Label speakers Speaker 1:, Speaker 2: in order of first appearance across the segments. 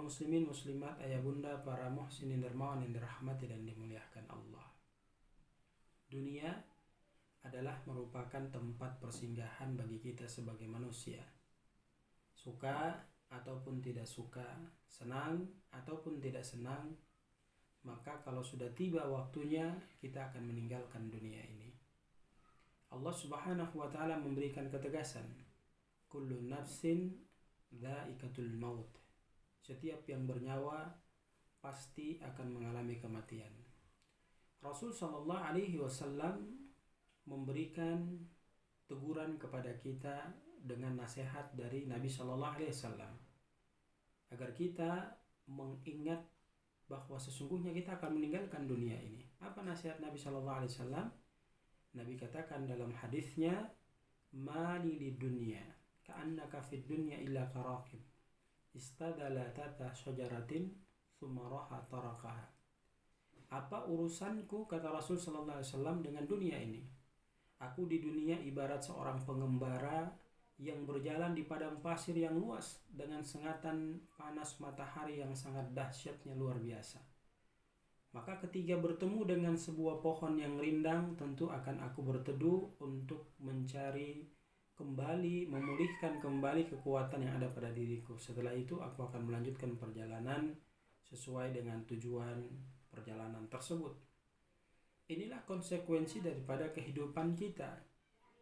Speaker 1: muslimin muslimat, ayah bunda, para muhsinin dermawan yang dirahmati dan dimuliakan Allah. Dunia adalah merupakan tempat persinggahan bagi kita sebagai manusia. Suka ataupun tidak suka, senang ataupun tidak senang, maka kalau sudah tiba waktunya kita akan meninggalkan dunia ini. Allah Subhanahu wa ta'ala memberikan ketegasan, kullu nafsin dha'iqatul maut. Setiap yang bernyawa pasti akan mengalami kematian. Rasul sallallahu alaihi wasallam memberikan teguran kepada kita dengan nasihat dari Nabi sallallahu alaihi wasallam agar kita mengingat bahwa sesungguhnya kita akan meninggalkan dunia ini. Apa nasihat Nabi sallallahu alaihi wasallam? Nabi katakan dalam hadisnya, "Mali di dunya, ka'annaka fid dunya illa karaqib. Istadala tata syajaratin thumma raha tarakaha." Apa urusanku, kata Rasul sallallahu alaihi wasallam, dengan dunia ini? Aku di dunia ibarat seorang pengembara yang berjalan di padang pasir yang luas dengan sengatan panas matahari yang sangat dahsyatnya luar biasa. Maka ketika bertemu dengan sebuah pohon yang rindang, tentu akan aku berteduh untuk mencari kembali, memulihkan kembali kekuatan yang ada pada diriku. Setelah itu aku akan melanjutkan perjalanan sesuai dengan tujuan perjalanan tersebut. Inilah konsekuensi daripada kehidupan kita.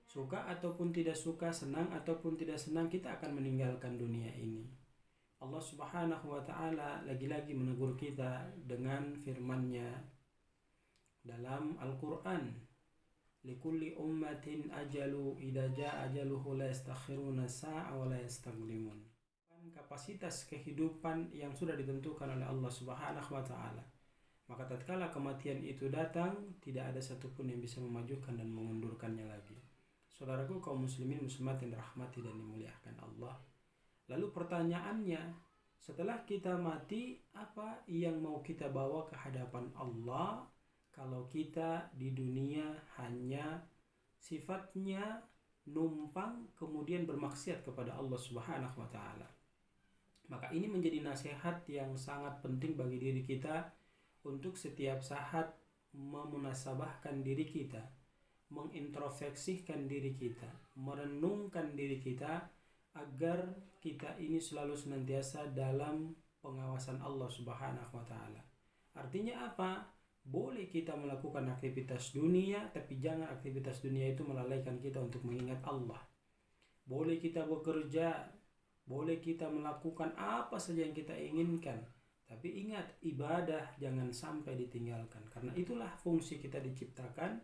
Speaker 1: Suka ataupun tidak suka, senang ataupun tidak senang, kita akan meninggalkan dunia ini. Allah Subhanahu wa ta'ala lagi-lagi menegur kita dengan firman-Nya dalam Al-Quran, likulli ummatin ajalu idza jaa ajaluhu la yastakhiruna sa'a wa la yastaqdimun. Kapasitas kehidupan yang sudah ditentukan oleh Allah Subhanahu wa ta'ala. Maka tatkala kematian itu datang, tidak ada satupun yang bisa memajukan dan mengundurkannya lagi. Saudaraku kaum muslimin muslimat yang dirahmati dan dimuliakan Allah. Lalu pertanyaannya, setelah kita mati, apa yang mau kita bawa ke hadapan Allah? Kalau kita di dunia hanya sifatnya numpang kemudian bermaksiat kepada Allah Subhanahu wa ta'ala. Maka ini menjadi nasihat yang sangat penting bagi diri kita untuk setiap saat memunasabahkan diri kita, mengintrospeksikan diri kita, merenungkan diri kita agar kita ini selalu senantiasa dalam pengawasan Allah Subhanahu wa ta'ala. Artinya apa? Boleh kita melakukan aktivitas dunia, tapi jangan aktivitas dunia itu melalaikan kita untuk mengingat Allah. Boleh kita bekerja, boleh kita melakukan apa saja yang kita inginkan, tapi ingat, ibadah jangan sampai ditinggalkan. Karena itulah fungsi kita diciptakan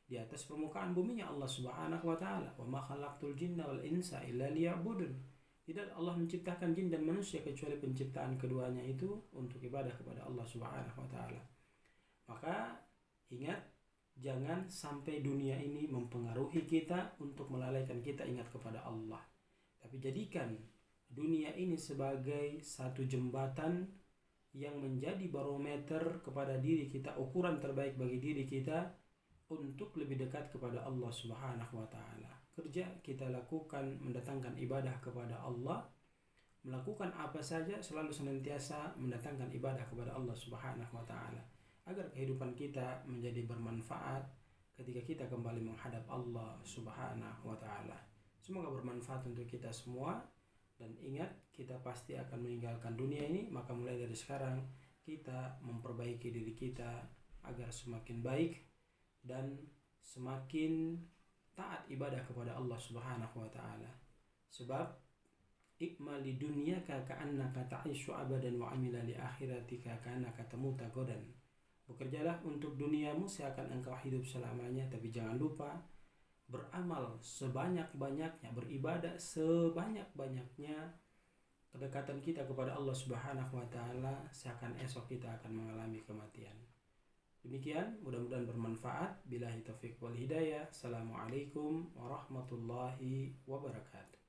Speaker 1: di atas permukaan buminya Allah Subhanahu wa ta'ala. Wa ma khalaqtul jinna wal insa illa liya'budun. Tidak Allah menciptakan jin dan manusia kecuali penciptaan keduanya itu untuk ibadah kepada Allah Subhanahu wa ta'ala. Maka ingat, jangan sampai dunia ini mempengaruhi kita untuk melalaikan kita ingat kepada Allah. Tapi jadikan dunia ini sebagai satu jembatan yang menjadi barometer kepada diri kita, ukuran terbaik bagi diri kita untuk lebih dekat kepada Allah Subhanahu wa ta'ala. Kerja kita lakukan mendatangkan ibadah kepada Allah, melakukan apa saja selalu senantiasa mendatangkan ibadah kepada Allah Subhanahu wa ta'ala, agar kehidupan kita menjadi bermanfaat ketika kita kembali menghadap Allah Subhanahu wa ta'ala. Semoga bermanfaat untuk kita semua. Dan ingat, kita pasti akan meninggalkan dunia ini. Maka mulai dari sekarang kita memperbaiki diri kita agar semakin baik dan semakin taat ibadah kepada Allah Subhanahu wa ta'ala. Sebab ikmali dunyaka ka'annaka ta'ishu abadan wa amila li akhiratika ka'annaka tamuta godan. Bekerjalah untuk duniamu seakan engkau hidup selamanya, tapi jangan lupa beramal sebanyak-banyaknya, beribadah sebanyak-banyaknya. Kedekatan kita kepada Allah Subhanahu wa ta'ala seakan esok kita akan mengalami kematian. Demikian, mudah-mudahan bermanfaat. Billahi taufiq wal hidayah. Assalamualaikum warahmatullahi wabarakatuh.